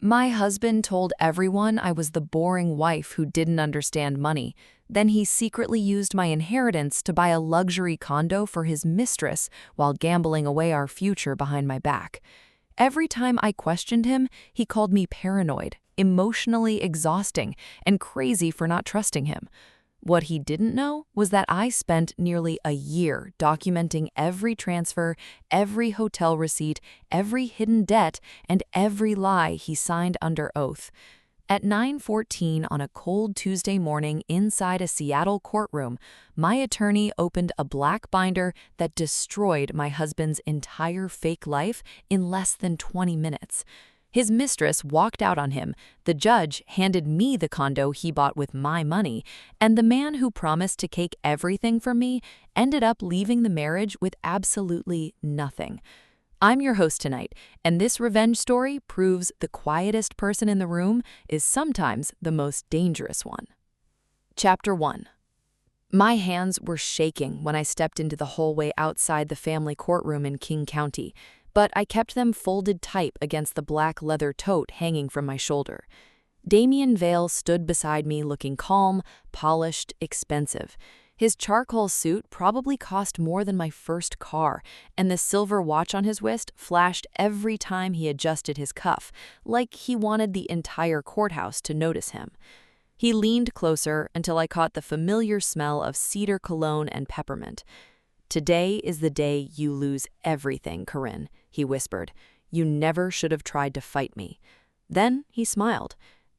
My husband told everyone I was the boring wife who didn't understand money. Then he secretly used my inheritance to buy a luxury condo for his mistress while gambling away our future behind my back. Every time I questioned him, he called me paranoid, emotionally exhausting, and crazy for not trusting him. What he didn't know was that I spent nearly a year documenting every transfer, every hotel receipt, every hidden debt, and every lie he signed under oath. At 9:14 on a cold Tuesday morning inside a Seattle courtroom, my attorney opened a black binder that destroyed my husband's entire fake life in less than 20 minutes. His mistress walked out on him, the judge handed me the condo he bought with my money, and the man who promised to take everything from me ended up leaving the marriage with absolutely nothing. I'm your host tonight, and this revenge story proves the quietest person in the room is sometimes the most dangerous one. Chapter 1. My hands were shaking when I stepped into the hallway outside the family courtroom in King County, but I kept them folded tight against the black leather tote hanging from my shoulder. Damien Vale stood beside me looking calm, polished, expensive. His charcoal suit probably cost more than my first car, and the silver watch on his wrist flashed every time he adjusted his cuff, like he wanted the entire courthouse to notice him. He leaned closer until I caught the familiar smell of cedar cologne and peppermint. "Today is the day you lose everything, Corinne," he whispered. "You never should have tried to fight me." Then he smiled.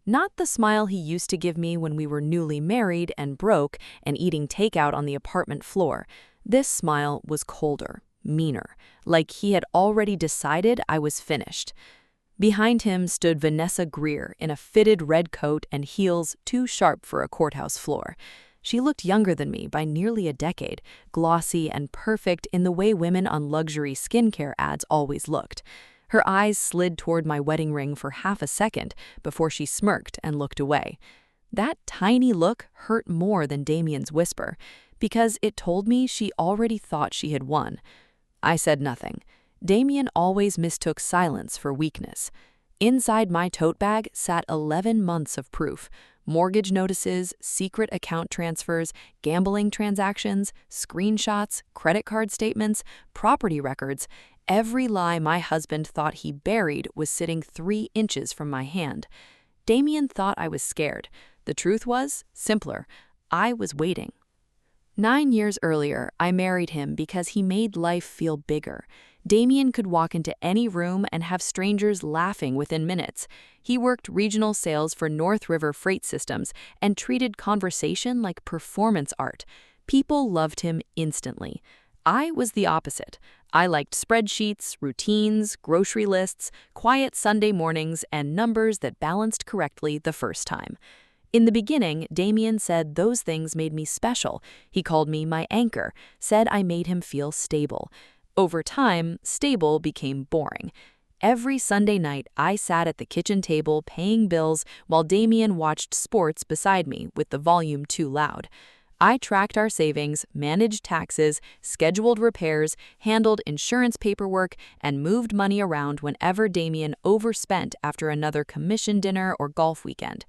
Not the smile he used to give me when we were newly married and broke and eating takeout on the apartment floor. This smile was colder, meaner, like he had already decided I was finished. Behind him stood Vanessa Greer in a fitted red coat and heels too sharp for a courthouse floor. She looked younger than me by nearly a decade, glossy and perfect in the way women on luxury skincare ads always looked. Her eyes slid toward my wedding ring for half a second before she smirked and looked away. That tiny look hurt more than Damien's whisper, because it told me she already thought she had won. I said nothing. Damien always mistook silence for weakness. Inside my tote bag sat 11 months of proof. Mortgage notices, secret account transfers, gambling transactions, screenshots, credit card statements, property records. Every lie my husband thought he buried was sitting 3 inches from my hand. Damien thought I was scared. The truth was simpler. I was waiting. 9 years earlier, I married him because he made life feel bigger. Damien could walk into any room and have strangers laughing within minutes. He worked regional sales for North River Freight Systems and treated conversation like performance art. People loved him instantly. I was the opposite. I liked spreadsheets, routines, grocery lists, quiet Sunday mornings, and numbers that balanced correctly the first time. In the beginning, Damien said those things made me special. He called me my anchor, said I made him feel stable. Over time, stable became boring. Every Sunday night, I sat at the kitchen table paying bills while Damien watched sports beside me with the volume too loud. I tracked our savings, managed taxes, scheduled repairs, handled insurance paperwork, and moved money around whenever Damien overspent after another commission dinner or golf weekend.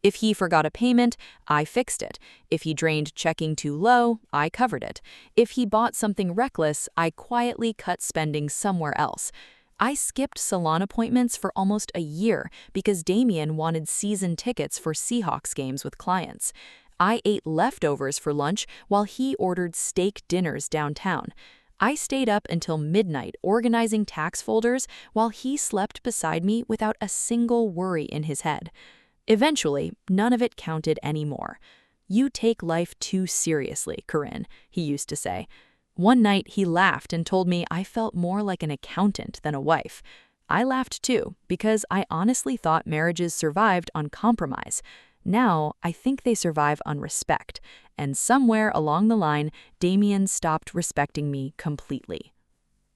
If he forgot a payment, I fixed it. If he drained checking too low, I covered it. If he bought something reckless, I quietly cut spending somewhere else. I skipped salon appointments for almost a year because Damien wanted season tickets for Seahawks games with clients. I ate leftovers for lunch while he ordered steak dinners downtown. I stayed up until midnight organizing tax folders while he slept beside me without a single worry in his head. Eventually, none of it counted anymore. "You take life too seriously, Corinne," he used to say. One night, he laughed and told me I felt more like an accountant than a wife. I laughed too, because I honestly thought marriages survived on compromise. Now, I think they survive on respect, and somewhere along the line, Damien stopped respecting me completely.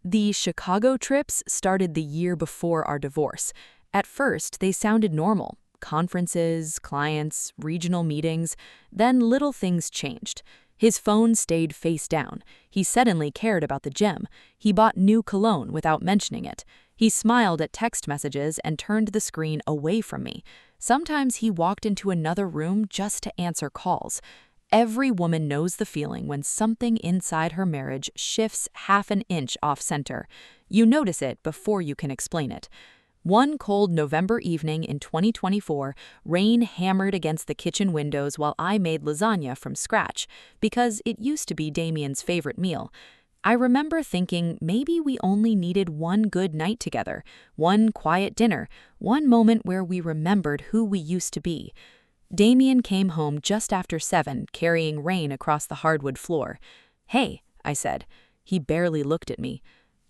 The Chicago trips started the year before our divorce. At first, they sounded normal. Conferences, clients, regional meetings. Then little things changed. His phone stayed face down. He suddenly cared about the gym. He bought new cologne without mentioning it. He smiled at text messages and turned the screen away from me. Sometimes he walked into another room just to answer calls. Every woman knows the feeling when something inside her marriage shifts half an inch off center. You notice it before you can explain it. One cold November evening in 2024, rain hammered against the kitchen windows while I made lasagna from scratch, because it used to be Damien's favorite meal. I remember thinking maybe we only needed one good night together, one quiet dinner, one moment where we remembered who we used to be. Damien came home just after 7, carrying Rain across the hardwood floor. "Hey," I said. He barely looked at me.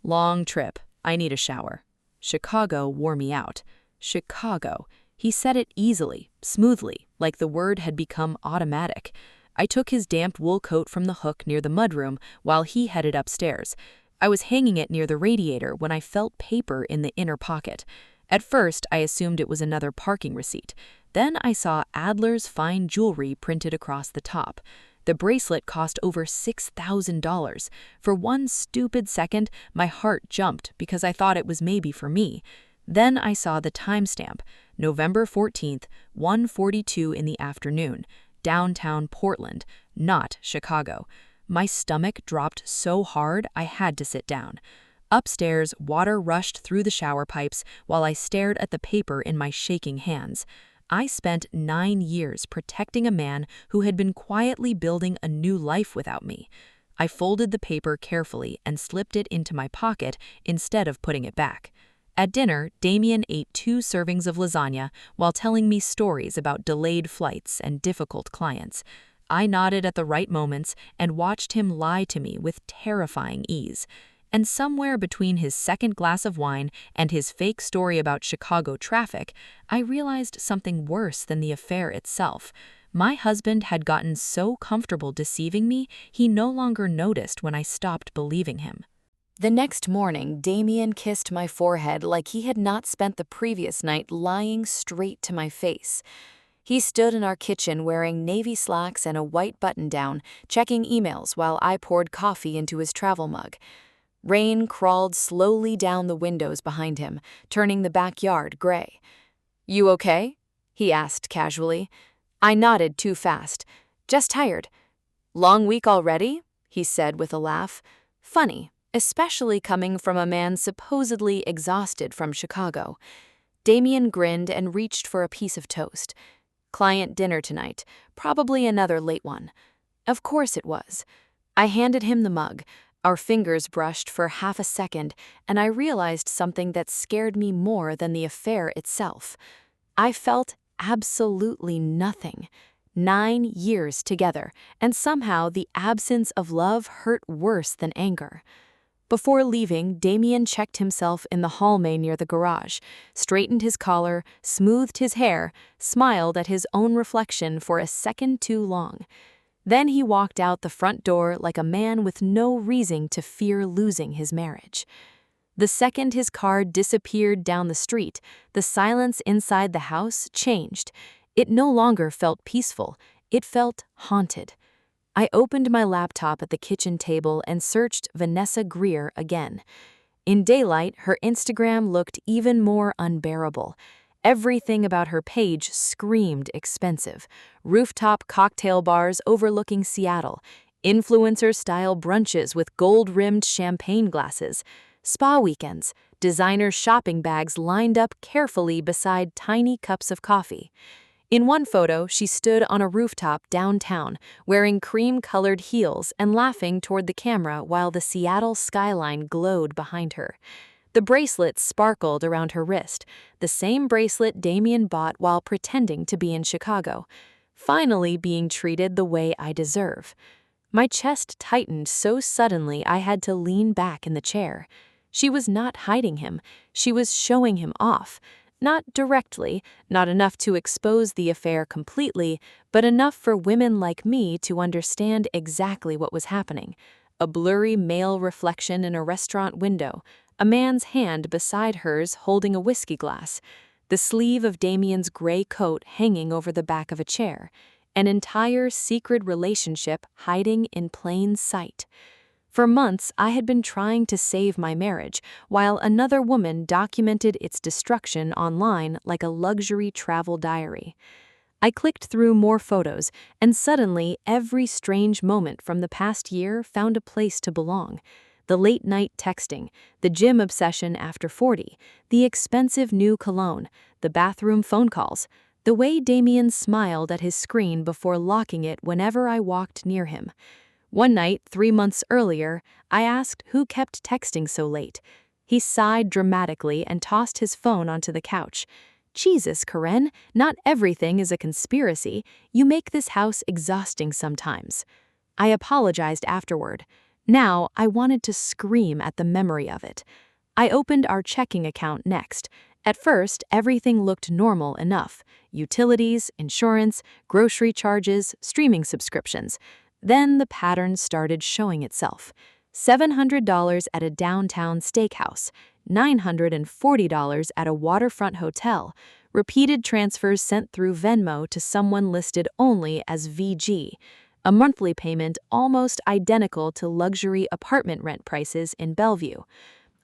"Long trip. I need a shower." Chicago wore me out. Chicago. He said it easily, smoothly, like the word had become automatic. I took his damp wool coat from the hook near the mudroom while he headed upstairs. I was hanging it near the radiator when I felt paper in the inner pocket. At first, I assumed it was another parking receipt. Then I saw Adler's fine jewelry printed across the top. The bracelet cost over $6,000. For one stupid second, my heart jumped because I thought it was maybe for me. Then I saw the timestamp, November 14th, 1:42 in the afternoon, downtown Portland, not Chicago. My stomach dropped so hard I had to sit down. Upstairs, water rushed through the shower pipes while I stared at the paper in my shaking hands. I spent 9 years protecting a man who had been quietly building a new life without me. I folded the paper carefully and slipped it into my pocket instead of putting it back. At dinner, Damien ate 2 servings of lasagna while telling me stories about delayed flights and difficult clients. I nodded at the right moments and watched him lie to me with terrifying ease. And somewhere between his second glass of wine and his fake story about Chicago traffic, I realized something worse than the affair itself. My husband had gotten so comfortable deceiving me, he no longer noticed when I stopped believing him. The next morning, Damien kissed my forehead like he had not spent the previous night lying straight to my face. He stood in our kitchen wearing navy slacks and a white button-down, checking emails while I poured coffee into his travel mug. Rain crawled slowly down the windows behind him, turning the backyard gray. "You okay?" he asked casually. I nodded too fast. "Just tired." "Long week already?" he said with a laugh. Funny, especially coming from a man supposedly exhausted from Chicago. Damien grinned and reached for a piece of toast. "Client dinner tonight, probably another late one." Of course it was. I handed him the mug. Our fingers brushed for half a second, and I realized something that scared me more than the affair itself. I felt absolutely nothing. 9 years together, and somehow the absence of love hurt worse than anger. Before leaving, Damien checked himself in the hallway near the garage, straightened his collar, smoothed his hair, smiled at his own reflection for a second too long. Then he walked out the front door like a man with no reason to fear losing his marriage. The second his car disappeared down the street, the silence inside the house changed. It no longer felt peaceful, it felt haunted. I opened my laptop at the kitchen table and searched Vanessa Greer again. In daylight, her Instagram looked even more unbearable. Everything about her page screamed expensive. Rooftop cocktail bars overlooking Seattle, influencer-style brunches with gold-rimmed champagne glasses, spa weekends, designer shopping bags lined up carefully beside tiny cups of coffee. In one photo, she stood on a rooftop downtown, wearing cream-colored heels and laughing toward the camera while the Seattle skyline glowed behind her. The bracelet sparkled around her wrist, the same bracelet Damien bought while pretending to be in Chicago. Finally being treated the way I deserve. My chest tightened so suddenly I had to lean back in the chair. She was not hiding him, she was showing him off. Not directly, not enough to expose the affair completely, but enough for women like me to understand exactly what was happening. A blurry male reflection in a restaurant window, a man's hand beside hers holding a whiskey glass, the sleeve of Damien's gray coat hanging over the back of a chair, an entire secret relationship hiding in plain sight. For months, I had been trying to save my marriage, while another woman documented its destruction online like a luxury travel diary. I clicked through more photos, and suddenly every strange moment from the past year found a place to belong. The late-night texting, the gym obsession after 40, the expensive new cologne, the bathroom phone calls, the way Damien smiled at his screen before locking it whenever I walked near him. One night, 3 months earlier, I asked who kept texting so late. He sighed dramatically and tossed his phone onto the couch. Jesus, Karen, not everything is a conspiracy. You make this house exhausting sometimes. I apologized afterward. Now, I wanted to scream at the memory of it. I opened our checking account next. At first, everything looked normal enough. Utilities, insurance, grocery charges, streaming subscriptions. Then the pattern started showing itself. $700 at a downtown steakhouse, $940 at a waterfront hotel, repeated transfers sent through Venmo to someone listed only as VG, a monthly payment almost identical to luxury apartment rent prices in Bellevue.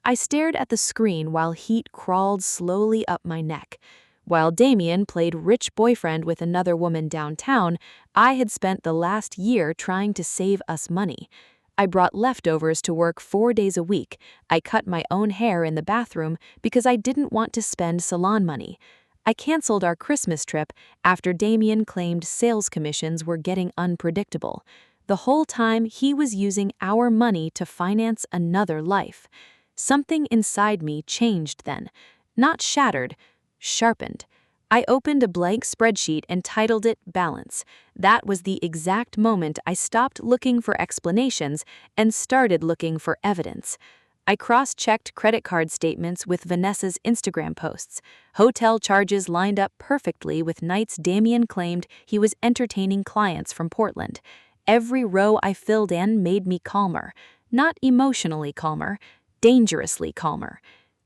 I stared at the screen while heat crawled slowly up my neck. While Damien played rich boyfriend with another woman downtown, I had spent the last year trying to save us money. I brought leftovers to work 4 days a week. I cut my own hair in the bathroom because I didn't want to spend salon money. I canceled our Christmas trip after Damien claimed sales commissions were getting unpredictable. The whole time he was using our money to finance another life. Something inside me changed then. Not shattered, sharpened. I opened a blank spreadsheet and titled it Balance. That was the exact moment I stopped looking for explanations and started looking for evidence. I cross-checked credit card statements with Vanessa's Instagram posts. Hotel charges lined up perfectly with nights Damien claimed he was entertaining clients from Portland. Every row I filled in made me calmer. Not emotionally calmer, dangerously calmer.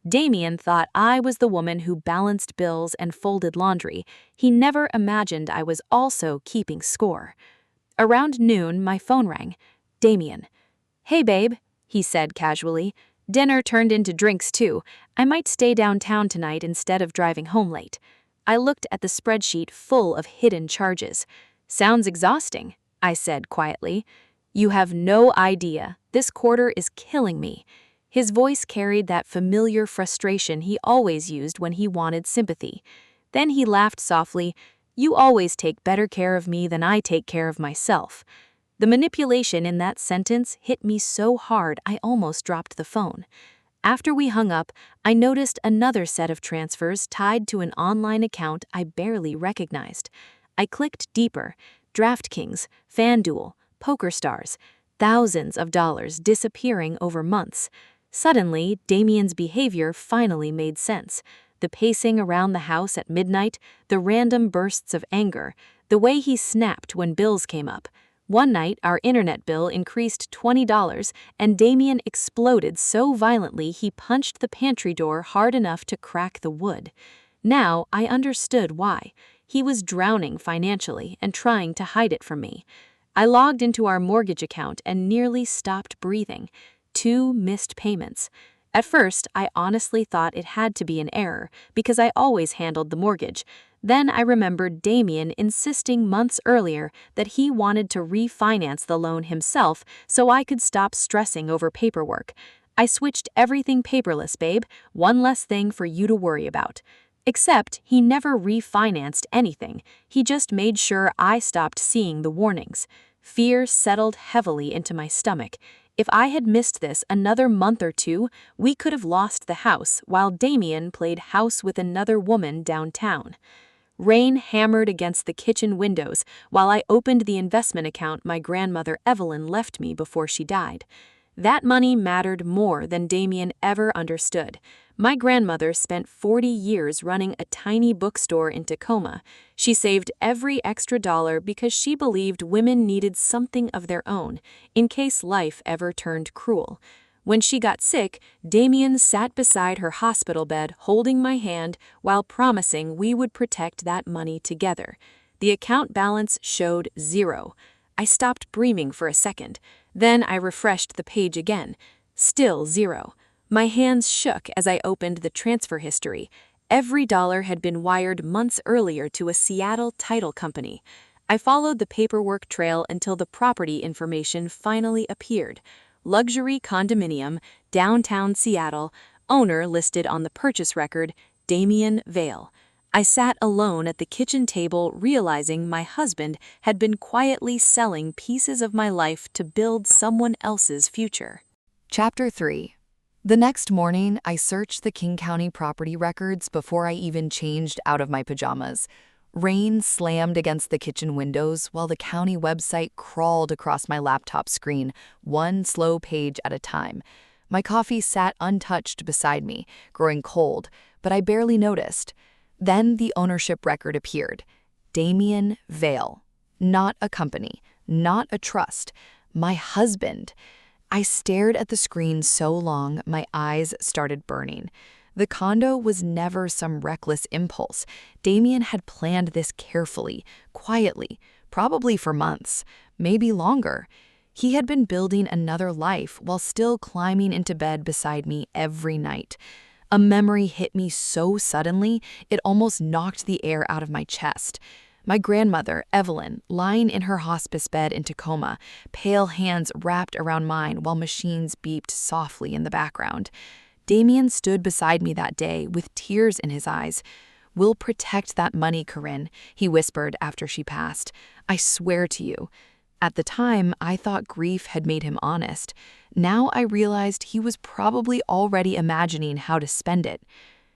Damien thought I was the woman who balanced bills and folded laundry. He never imagined I was also keeping score. Around noon, my phone rang. Damien. "Hey, babe," he said casually. "Dinner turned into drinks, too. I might stay downtown tonight instead of driving home late." I looked at the spreadsheet full of hidden charges. "Sounds exhausting," I said quietly. "You have no idea. This quarter is killing me." His voice carried that familiar frustration he always used when he wanted sympathy. Then he laughed softly. "You always take better care of me than I take care of myself." The manipulation in that sentence hit me so hard I almost dropped the phone. After we hung up, I noticed another set of transfers tied to an online account I barely recognized. I clicked deeper. DraftKings, FanDuel, PokerStars, thousands of dollars disappearing over months. Suddenly, Damien's behavior finally made sense. The pacing around the house at midnight, the random bursts of anger, the way he snapped when bills came up. One night, our internet bill increased $20, and Damien exploded so violently he punched the pantry door hard enough to crack the wood. Now, I understood why. He was drowning financially and trying to hide it from me. I logged into our mortgage account and nearly stopped breathing. 2 missed payments. At first, I honestly thought it had to be an error because I always handled the mortgage. Then I remembered Damien insisting months earlier that he wanted to refinance the loan himself so I could stop stressing over paperwork. I switched everything paperless, babe, one less thing for you to worry about. Except he never refinanced anything. He just made sure I stopped seeing the warnings. Fear settled heavily into my stomach. If I had missed this another month or two, we could have lost the house while Damien played house with another woman downtown. Rain hammered against the kitchen windows while I opened the investment account my grandmother Evelyn left me before she died. That money mattered more than Damien ever understood. My grandmother spent 40 years running a tiny bookstore in Tacoma. She saved every extra dollar because she believed women needed something of their own, in case life ever turned cruel. When she got sick, Damien sat beside her hospital bed holding my hand while promising we would protect that money together. The account balance showed 0. I stopped breathing for a second. Then I refreshed the page again. Still zero. My hands shook as I opened the transfer history. Every dollar had been wired months earlier to a Seattle title company. I followed the paperwork trail until the property information finally appeared. Luxury condominium, downtown Seattle, owner listed on the purchase record, Damien Vale. I sat alone at the kitchen table realizing my husband had been quietly selling pieces of my life to build someone else's future. Chapter 3. The next morning, I searched the King County property records before I even changed out of my pajamas. Rain slammed against the kitchen windows while the county website crawled across my laptop screen, one slow page at a time. My coffee sat untouched beside me, growing cold, but I barely noticed. Then the ownership record appeared. Damien Vale. Not a company, not a trust. My husband. I stared at the screen so long my eyes started burning. The condo was never some reckless impulse. Damien had planned this carefully, quietly, probably for months, maybe longer. He had been building another life while still climbing into bed beside me every night. A memory hit me so suddenly, it almost knocked the air out of my chest. My grandmother, Evelyn, lying in her hospice bed in Tacoma, pale hands wrapped around mine while machines beeped softly in the background. Damien stood beside me that day with tears in his eyes. "We'll protect that money, Corinne," he whispered after she passed. "I swear to you." At the time, I thought grief had made him honest. Now I realized he was probably already imagining how to spend it.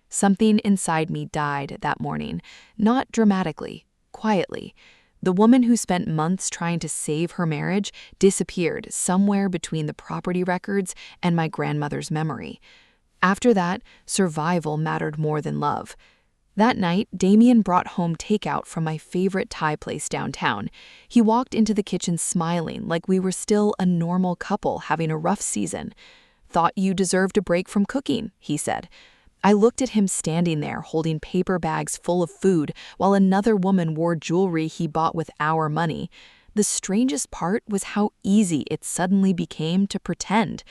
Something inside me died that morning, not dramatically, quietly. The woman who spent months trying to save her marriage disappeared somewhere between the property records and my grandmother's memory. After that, survival mattered more than love. That night, Damien brought home takeout from my favorite Thai place downtown. He walked into the kitchen smiling like we were still a normal couple having a rough season. "Thought you deserved a break from cooking," he said. I looked at him standing there holding paper bags full of food while another woman wore jewelry he bought with our money. The strangest part was how easy it suddenly became to pretend.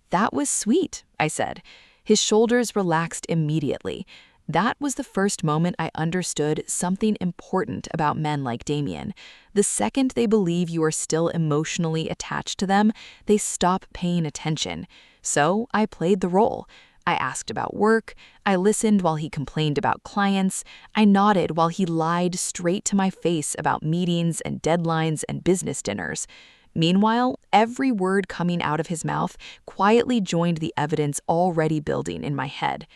"That was sweet," I said. His shoulders relaxed immediately. That was the first moment I understood something important about men like Damien. The second they believe you are still emotionally attached to them, they stop paying attention. So I played the role. I asked about work, I listened while he complained about clients, I nodded while he lied straight to my face about meetings and deadlines and business dinners. Meanwhile, every word coming out of his mouth quietly joined the evidence already building in my head.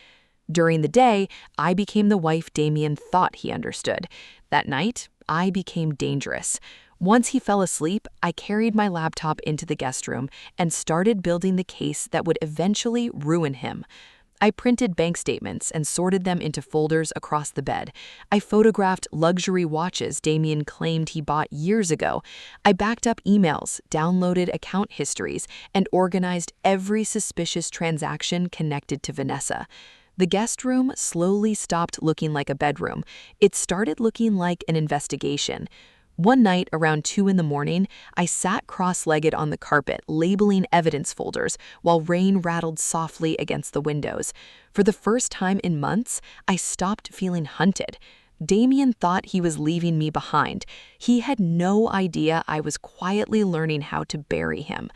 During the day, I became the wife Damien thought he understood. That night, I became dangerous. Once he fell asleep, I carried my laptop into the guest room and started building the case that would eventually ruin him. I printed bank statements and sorted them into folders across the bed. I photographed luxury watches Damien claimed he bought years ago. I backed up emails, downloaded account histories, and organized every suspicious transaction connected to Vanessa. The guest room slowly stopped looking like a bedroom. It started looking like an investigation. One night around 2 in the morning, I sat cross-legged on the carpet, labeling evidence folders while rain rattled softly against the windows. For the first time in months, I stopped feeling hunted. Damien thought he was leaving me behind. He had no idea I was quietly learning how to bury him.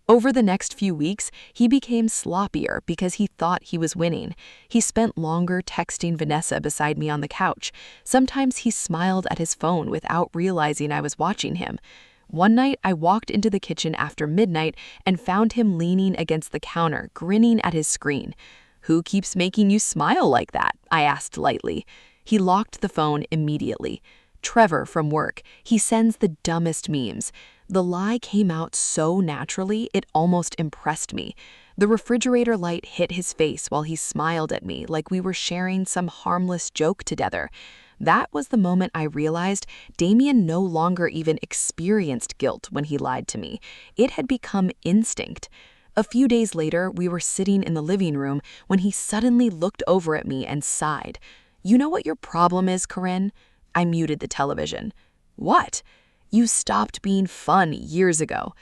Over the next few weeks, he became sloppier because he thought he was winning. He spent longer texting Vanessa beside me on the couch. Sometimes he smiled at his phone without realizing I was watching him. One night, I walked into the kitchen after midnight and found him leaning against the counter, grinning at his screen. "Who keeps making you smile like that?" I asked lightly. He locked the phone immediately. "Trevor from work. He sends the dumbest memes." The lie came out so naturally, it almost impressed me. The refrigerator light hit his face while he smiled at me like we were sharing some harmless joke together. That was the moment I realized Damien no longer even experienced guilt when he lied to me. It had become instinct. A few days later, we were sitting in the living room when he suddenly looked over at me and sighed. "You know what your problem is, Corinne?" I muted the television. "What?" "You stopped being fun years ago."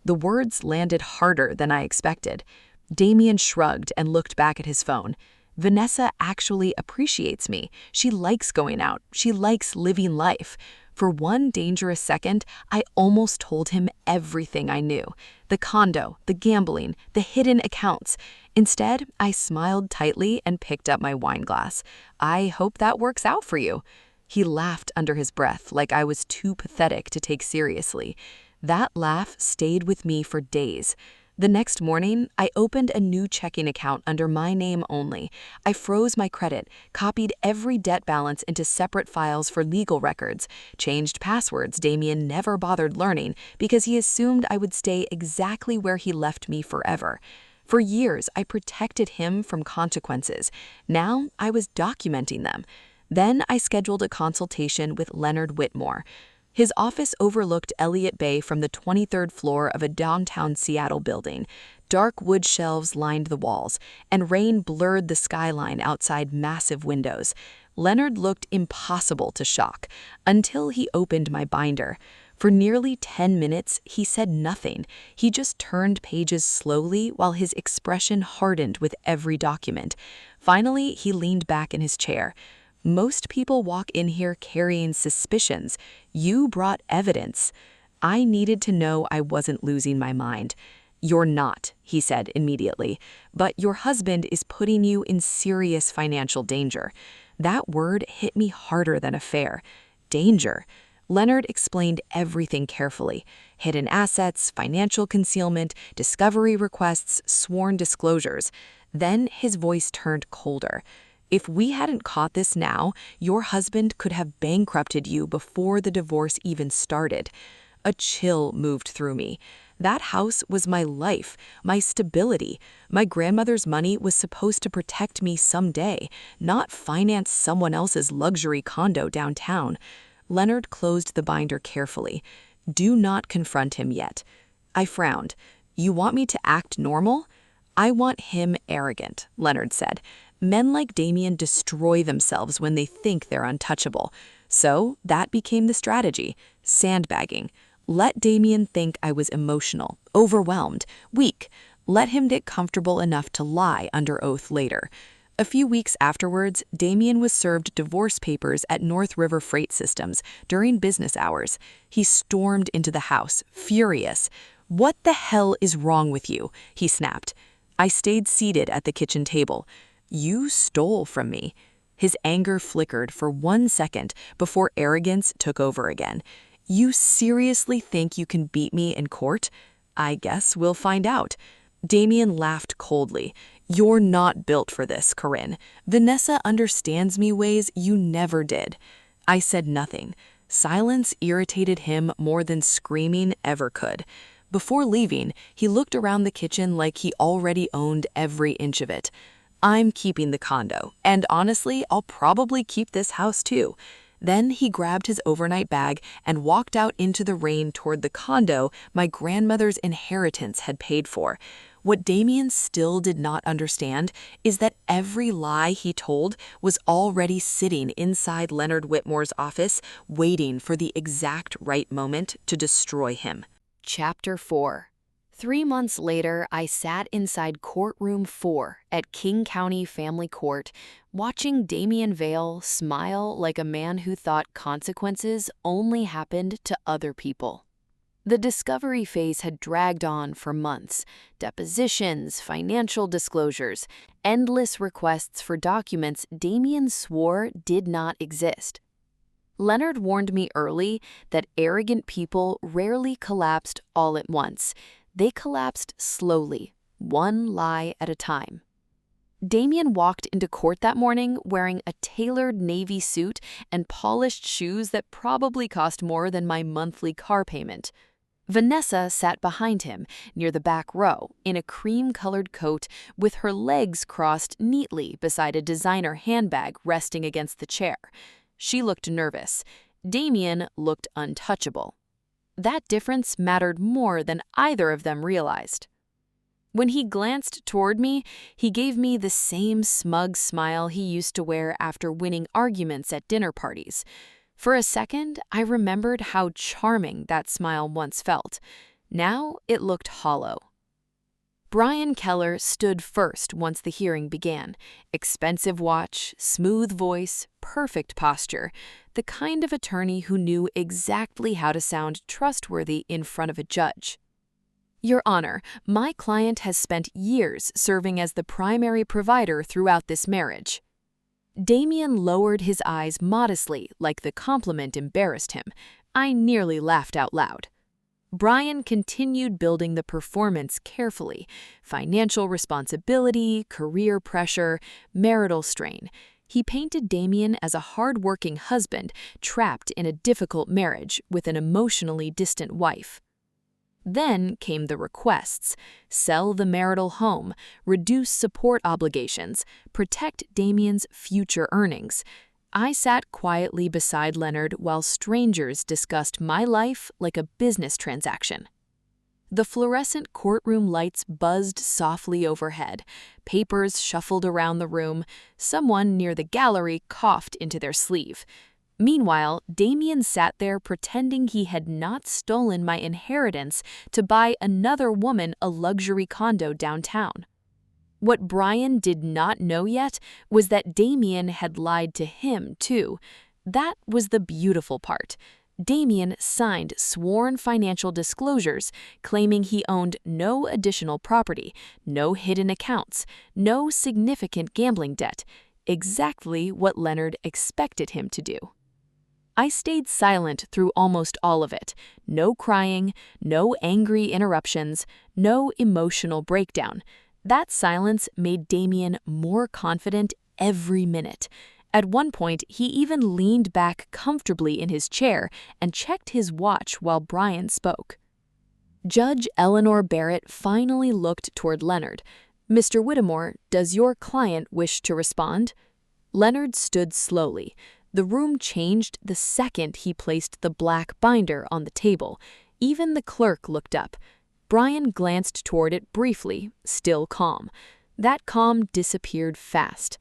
The words landed harder than I expected. Damien shrugged and looked back at his phone. Vanessa actually appreciates me. She likes going out. She likes living life. For one dangerous second, I almost told him everything I knew. The condo, the gambling, the hidden accounts. Instead, I smiled tightly and picked up my wine glass. I hope that works out for you. He laughed under his breath like I was too pathetic to take seriously. That laugh stayed with me for days. The next morning, I opened a new checking account under my name only. I froze my credit, copied every debt balance into separate files for legal records, changed passwords Damien never bothered learning because he assumed I would stay exactly where he left me forever. For years, I protected him from consequences. Now, I was documenting them. Then I scheduled a consultation with Leonard Whitmore. His office overlooked Elliott Bay from the 23rd floor of a downtown Seattle building. Dark wood shelves lined the walls, and rain blurred the skyline outside massive windows. Leonard looked impossible to shock, until he opened my binder. For nearly 10 minutes, he said nothing. He just turned pages slowly while his expression hardened with every document. Finally, he leaned back in his chair. Most people walk in here carrying suspicions. You brought evidence. I needed to know I wasn't losing my mind. You're not, he said immediately, but your husband is putting you in serious financial danger. That word hit me harder than a affair. Danger. Leonard explained everything carefully. Hidden assets, financial concealment, discovery requests, sworn disclosures. Then his voice turned colder. If we hadn't caught this now, your husband could have bankrupted you before the divorce even started. A chill moved through me. That house was my life, my stability. My grandmother's money was supposed to protect me someday, not finance someone else's luxury condo downtown. Leonard closed the binder carefully. Do not confront him yet. I frowned. You want me to act normal? I want him arrogant, Leonard said. Men like Damien destroy themselves when they think they're untouchable. So that became the strategy, sandbagging. Let Damien think I was emotional, overwhelmed, weak. Let him get comfortable enough to lie under oath later. A few weeks afterwards, Damien was served divorce papers at North River Freight Systems during business hours. He stormed into the house, furious. "What the hell is wrong with you?" he snapped. I stayed seated at the kitchen table. You stole from me. His anger flickered for 1 second before arrogance took over again. You seriously think you can beat me in court? I guess we'll find out. Damien laughed coldly. You're not built for this, Corinne. Vanessa understands me ways you never did. I said nothing. Silence irritated him more than screaming ever could. Before leaving, he looked around the kitchen like he already owned every inch of it. I'm keeping the condo, and honestly, I'll probably keep this house too. Then he grabbed his overnight bag and walked out into the rain toward the condo my grandmother's inheritance had paid for. What Damien still did not understand is that every lie he told was already sitting inside Leonard Whitmore's office, waiting for the exact right moment to destroy him. Chapter 4. 3 months later, I sat inside courtroom 4 at King County Family Court, watching Damien Vale smile like a man who thought consequences only happened to other people. The discovery phase had dragged on for months. Depositions, financial disclosures, endless requests for documents Damien swore did not exist. Leonard warned me early that arrogant people rarely collapsed all at once. They collapsed slowly, one lie at a time. Damien walked into court that morning wearing a tailored navy suit and polished shoes that probably cost more than my monthly car payment. Vanessa sat behind him, near the back row, in a cream-colored coat with her legs crossed neatly beside a designer handbag resting against the chair. She looked nervous. Damien looked untouchable. That difference mattered more than either of them realized. When he glanced toward me, he gave me the same smug smile he used to wear after winning arguments at dinner parties. For a second, I remembered how charming that smile once felt. Now it looked hollow. Brian Keller stood first once the hearing began. Expensive watch, smooth voice, perfect posture. The kind of attorney who knew exactly how to sound trustworthy in front of a judge. Your Honor, my client has spent years serving as the primary provider throughout this marriage. Damien lowered his eyes modestly, like the compliment embarrassed him. I nearly laughed out loud. Brian continued building the performance carefully. Financial responsibility, career pressure, marital strain. He painted Damien as a hard-working husband trapped in a difficult marriage with an emotionally distant wife. Then came the requests: sell the marital home, reduce support obligations, protect Damien's future earnings. I sat quietly beside Leonard while strangers discussed my life like a business transaction. The fluorescent courtroom lights buzzed softly overhead. Papers shuffled around the room. Someone near the gallery coughed into their sleeve. Meanwhile, Damien sat there pretending he had not stolen my inheritance to buy another woman a luxury condo downtown. What Brian did not know yet was that Damien had lied to him, too. That was the beautiful part. Damien signed sworn financial disclosures claiming he owned no additional property, no hidden accounts, no significant gambling debt, exactly what Leonard expected him to do. I stayed silent through almost all of it. No crying, no angry interruptions, no emotional breakdown. That silence made Damien more confident every minute. At one point, he even leaned back comfortably in his chair and checked his watch while Brian spoke. Judge Eleanor Barrett finally looked toward Leonard. "Mr. Whittemore, does your client wish to respond?" Leonard stood slowly. The room changed the second he placed the black binder on the table. Even the clerk looked up. Brian glanced toward it briefly, still calm. That calm disappeared fast.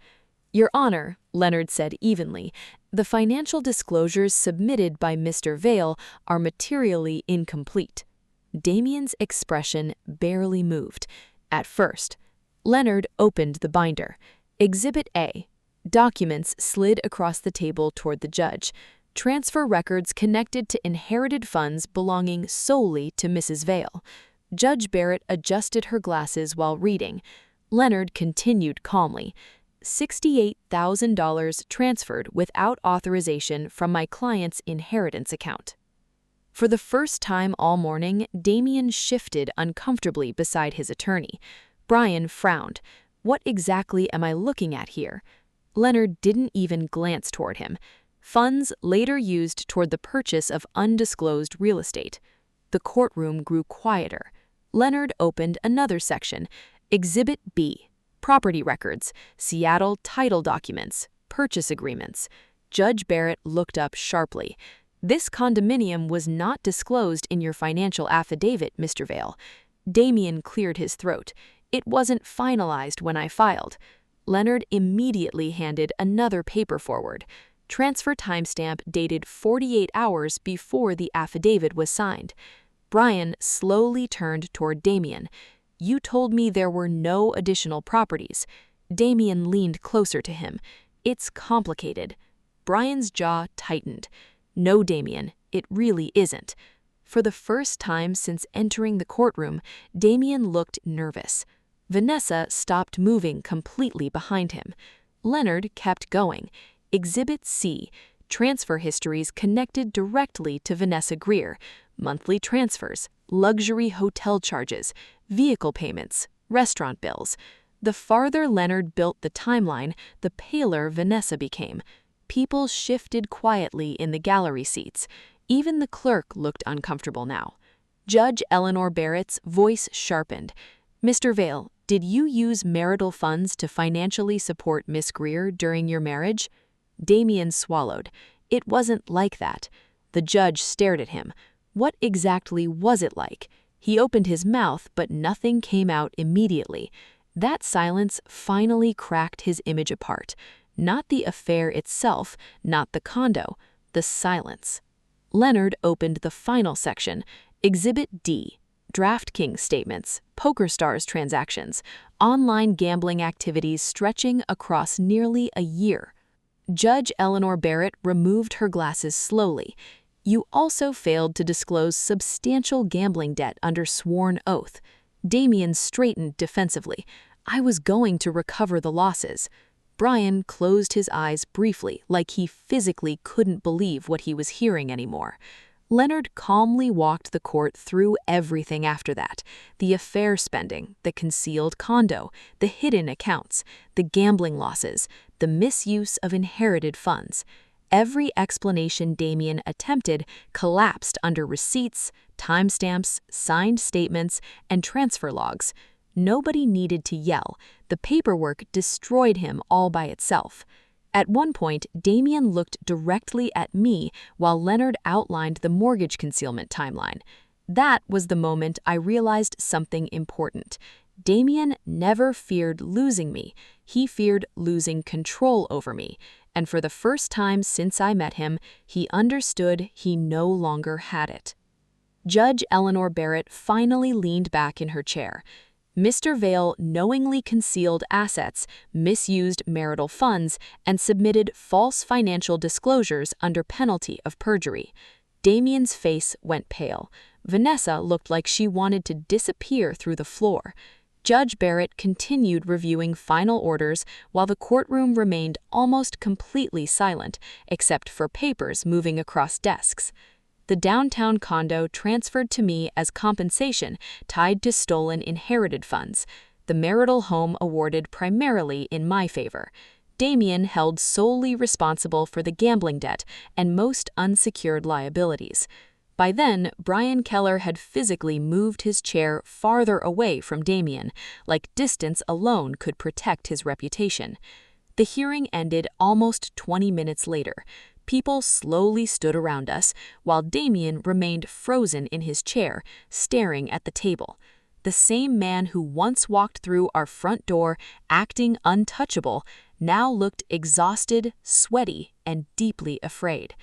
"Your Honor," Leonard said evenly, "the financial disclosures submitted by Mr. Vale are materially incomplete." Damien's expression barely moved. At first. Leonard opened the binder. Exhibit A. Documents slid across the table toward the judge. Transfer records connected to inherited funds belonging solely to Mrs. Vale. Judge Barrett adjusted her glasses while reading. Leonard continued calmly. $68,000 transferred without authorization from my client's inheritance account. For the first time all morning, Damien shifted uncomfortably beside his attorney. Brian frowned. What exactly am I looking at here? Leonard didn't even glance toward him. Funds later used toward the purchase of undisclosed real estate. The courtroom grew quieter. Leonard opened another section. Exhibit B. Property records, Seattle title documents, purchase agreements. Judge Barrett looked up sharply. "This condominium was not disclosed in your financial affidavit, Mr. Vale." Damien cleared his throat. "It wasn't finalized when I filed." Leonard immediately handed another paper forward. Transfer timestamp dated 48 hours before the affidavit was signed. Brian slowly turned toward Damien. "You told me there were no additional properties." Damien leaned closer to him. "It's complicated." Brian's jaw tightened. "No, Damien, it really isn't." For the first time since entering the courtroom, Damien looked nervous. Vanessa stopped moving completely behind him. Leonard kept going. Exhibit C. Transfer histories connected directly to Vanessa Greer. Monthly transfers, luxury hotel charges, vehicle payments, restaurant bills. The farther Leonard built the timeline, the paler Vanessa became. People shifted quietly in the gallery seats. Even the clerk looked uncomfortable now. Judge Eleanor Barrett's voice sharpened. "Mr. Vale, did you use marital funds to financially support Miss Greer during your marriage?" Damien swallowed. It wasn't like that. The judge stared at him. What exactly was it like? He opened his mouth, but nothing came out immediately. That silence finally cracked his image apart. Not the affair itself, not the condo, the silence. Leonard opened the final section, Exhibit D. DraftKings statements, PokerStars transactions, online gambling activities stretching across nearly a year. Judge Eleanor Barrett removed her glasses slowly. You also failed to disclose substantial gambling debt under sworn oath. Damien straightened defensively. I was going to recover the losses. Brian closed his eyes briefly, like he physically couldn't believe what he was hearing anymore. Leonard calmly walked the court through everything after that: the affair spending, the concealed condo, the hidden accounts, the gambling losses, the misuse of inherited funds. Every explanation Damien attempted collapsed under receipts, timestamps, signed statements, and transfer logs. Nobody needed to yell. The paperwork destroyed him all by itself. At one point, Damien looked directly at me while Leonard outlined the mortgage concealment timeline. That was the moment I realized something important. Damien never feared losing me. He feared losing control over me. And for the first time since I met him, he understood he no longer had it. Judge Eleanor Barrett finally leaned back in her chair. Mr. Vale knowingly concealed assets, misused marital funds, and submitted false financial disclosures under penalty of perjury. Damien's face went pale. Vanessa looked like she wanted to disappear through the floor. Judge Barrett continued reviewing final orders while the courtroom remained almost completely silent, except for papers moving across desks. The downtown condo transferred to me as compensation tied to stolen inherited funds, the marital home awarded primarily in my favor. Damien held solely responsible for the gambling debt and most unsecured liabilities. By then, Brian Keller had physically moved his chair farther away from Damien, like distance alone could protect his reputation. The hearing ended almost 20 minutes later. People slowly stood around us, while Damien remained frozen in his chair, staring at the table. The same man who once walked through our front door, acting untouchable, now looked exhausted, sweaty, and deeply afraid.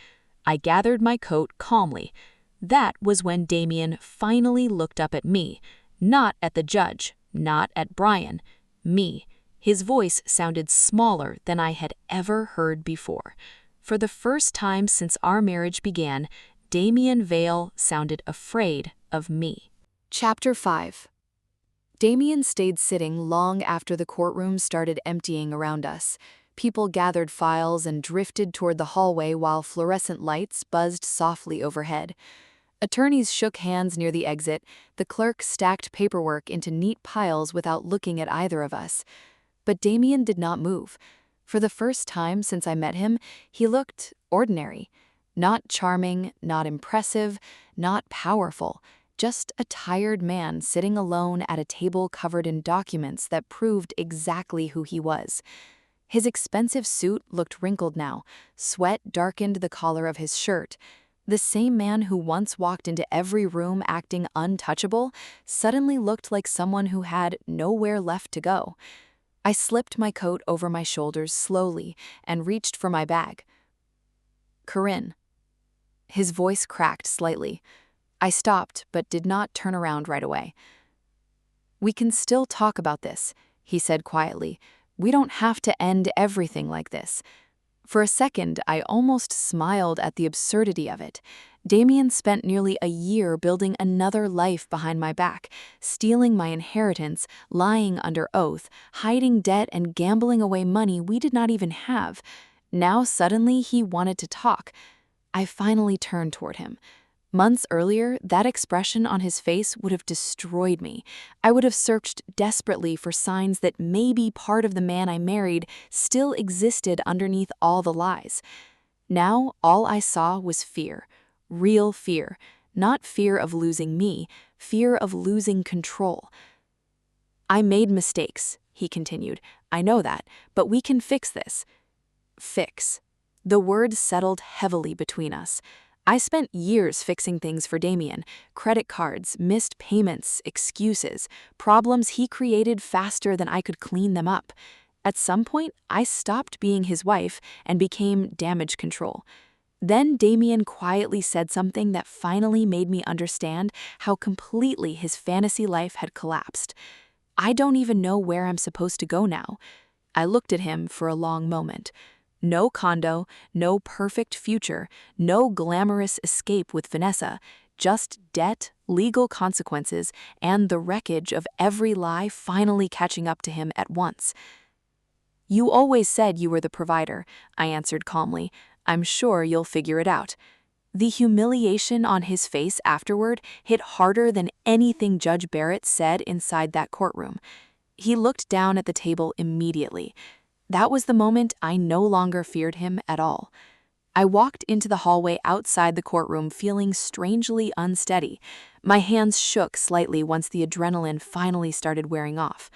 I gathered my coat calmly. That was when Damien finally looked up at me, not at the judge, not at Brian, me. His voice sounded smaller than I had ever heard before. For the first time since our marriage began, Damien Vale sounded afraid of me. Chapter 5. Damien stayed sitting long after the courtroom started emptying around us. People gathered files and drifted toward the hallway while fluorescent lights buzzed softly overhead. Attorneys shook hands near the exit. The clerk stacked paperwork into neat piles without looking at either of us. But Damien did not move. For the first time since I met him, he looked ordinary. Not charming, not impressive, not powerful. Just a tired man sitting alone at a table covered in documents that proved exactly who he was. His expensive suit looked wrinkled now. Sweat darkened the collar of his shirt. The same man who once walked into every room acting untouchable suddenly looked like someone who had nowhere left to go. I slipped my coat over my shoulders slowly and reached for my bag. "Corinne." His voice cracked slightly. I stopped but did not turn around right away. "We can still talk about this," he said quietly. "We don't have to end everything like this." For a second, I almost smiled at the absurdity of it. Damien spent nearly a year building another life behind my back, stealing my inheritance, lying under oath, hiding debt, and gambling away money we did not even have. Now suddenly he wanted to talk. I finally turned toward him. Months earlier, that expression on his face would have destroyed me. I would have searched desperately for signs that maybe part of the man I married still existed underneath all the lies. Now, all I saw was fear. Real fear. Not fear of losing me, fear of losing control. "I made mistakes," he continued. "I know that, but we can fix this." Fix. The word settled heavily between us. I spent years fixing things for Damien: credit cards, missed payments, excuses, problems he created faster than I could clean them up. At some point, I stopped being his wife and became damage control. Then Damien quietly said something that finally made me understand how completely his fantasy life had collapsed. "I don't even know where I'm supposed to go now." I looked at him for a long moment. No condo, no perfect future, no glamorous escape with Vanessa, just debt, legal consequences, and the wreckage of every lie finally catching up to him at once. "You always said you were the provider," I answered calmly. "I'm sure you'll figure it out." The humiliation on his face afterward hit harder than anything Judge Barrett said inside that courtroom. He looked down at the table immediately. That was the moment I no longer feared him at all. I walked into the hallway outside the courtroom feeling strangely unsteady. My hands shook slightly once the adrenaline finally started wearing off.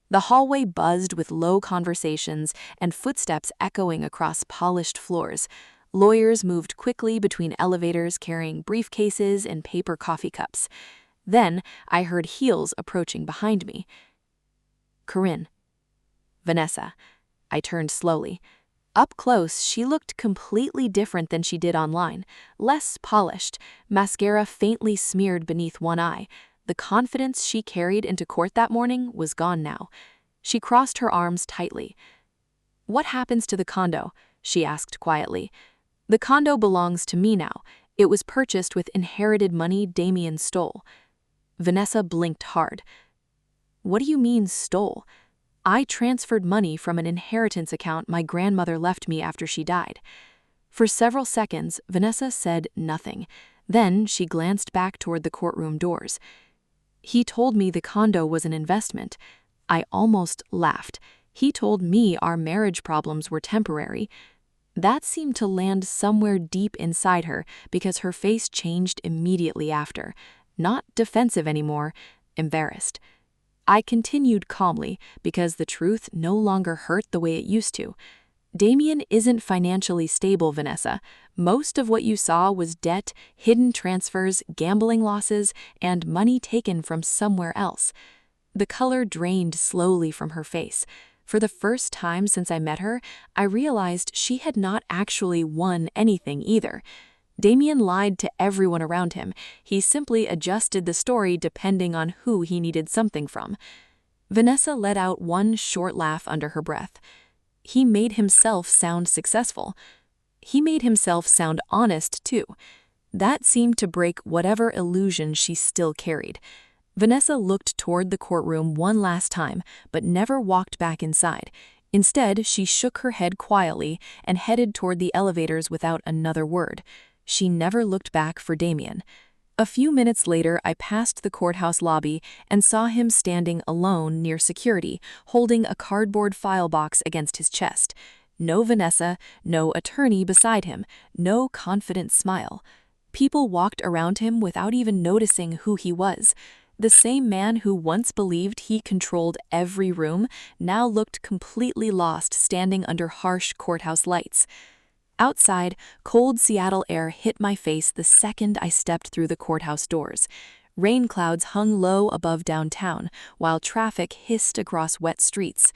The hallway buzzed with low conversations and footsteps echoing across polished floors. Lawyers moved quickly between elevators carrying briefcases and paper coffee cups. Then I heard heels approaching behind me. "Corinne." "Vanessa." I turned slowly. Up close, she looked completely different than she did online. Less polished, mascara faintly smeared beneath one eye. The confidence she carried into court that morning was gone now. She crossed her arms tightly. "What happens to the condo?" she asked quietly. "The condo belongs to me now. It was purchased with inherited money Damien stole." Vanessa blinked hard. "What do you mean, stole?" "I transferred money from an inheritance account my grandmother left me after she died." For several seconds, Vanessa said nothing. Then she glanced back toward the courtroom doors. "He told me the condo was an investment." I almost laughed. He told me our marriage problems were temporary. That seemed to land somewhere deep inside her because her face changed immediately after. Not defensive anymore, embarrassed. I continued calmly because the truth no longer hurt the way it used to. "Damien isn't financially stable, Vanessa. Most of what you saw was debt, hidden transfers, gambling losses, and money taken from somewhere else." The color drained slowly from her face. For the first time since I met her, I realized she had not actually won anything either. Damien lied to everyone around him. He simply adjusted the story depending on who he needed something from. Vanessa let out one short laugh under her breath. He made himself sound successful. He made himself sound honest, too. That seemed to break whatever illusion she still carried. Vanessa looked toward the courtroom one last time, but never walked back inside. Instead, she shook her head quietly and headed toward the elevators without another word. She never looked back for Damien. A few minutes later, I passed the courthouse lobby and saw him standing alone near security, holding a cardboard file box against his chest. No Vanessa, no attorney beside him, no confident smile. People walked around him without even noticing who he was. The same man who once believed he controlled every room now looked completely lost standing under harsh courthouse lights. Outside, cold Seattle air hit my face the second I stepped through the courthouse doors. Rain clouds hung low above downtown, while traffic hissed across wet streets.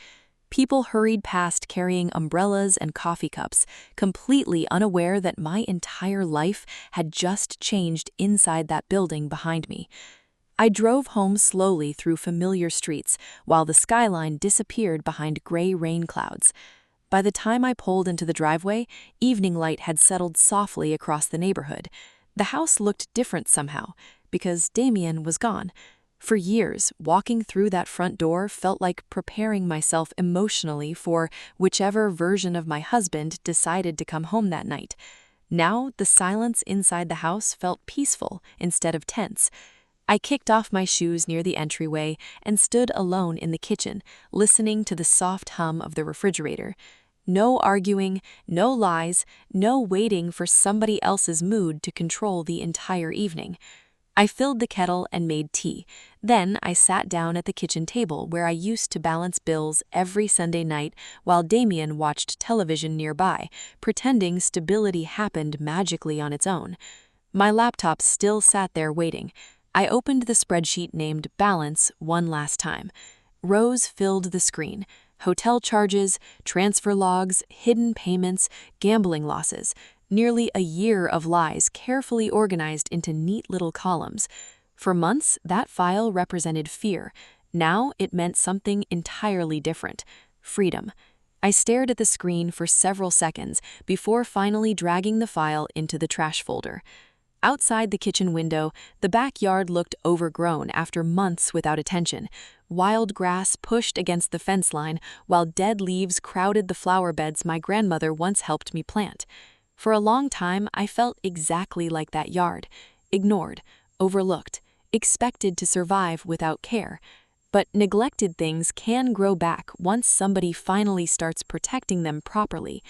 People hurried past carrying umbrellas and coffee cups, completely unaware that my entire life had just changed inside that building behind me. I drove home slowly through familiar streets, while the skyline disappeared behind gray rain clouds. By the time I pulled into the driveway, evening light had settled softly across the neighborhood. The house looked different somehow, because Damien was gone. For years, walking through that front door felt like preparing myself emotionally for whichever version of my husband decided to come home that night. Now, the silence inside the house felt peaceful instead of tense. I kicked off my shoes near the entryway and stood alone in the kitchen, listening to the soft hum of the refrigerator. No arguing, no lies, no waiting for somebody else's mood to control the entire evening. I filled the kettle and made tea. Then I sat down at the kitchen table where I used to balance bills every Sunday night while Damien watched television nearby, pretending stability happened magically on its own. My laptop still sat there waiting. I opened the spreadsheet named Balance one last time. Rows filled the screen. Hotel charges, transfer logs, hidden payments, gambling losses. Nearly a year of lies carefully organized into neat little columns. For months, that file represented fear. Now it meant something entirely different: freedom. I stared at the screen for several seconds before finally dragging the file into the trash folder. Outside the kitchen window, the backyard looked overgrown after months without attention. Wild grass pushed against the fence line, while dead leaves crowded the flower beds my grandmother once helped me plant. For a long time, I felt exactly like that yard: ignored, overlooked, expected to survive without care. But neglected things can grow back once somebody finally starts protecting them properly.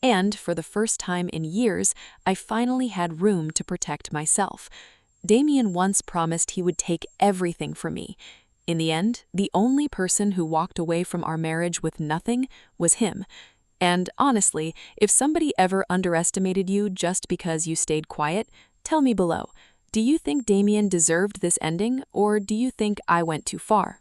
And for the first time in years, I finally had room to protect myself. Damien once promised he would take everything from me. In the end, the only person who walked away from our marriage with nothing was him. And honestly, if somebody ever underestimated you just because you stayed quiet, tell me below. Do you think Damien deserved this ending, or do you think I went too far?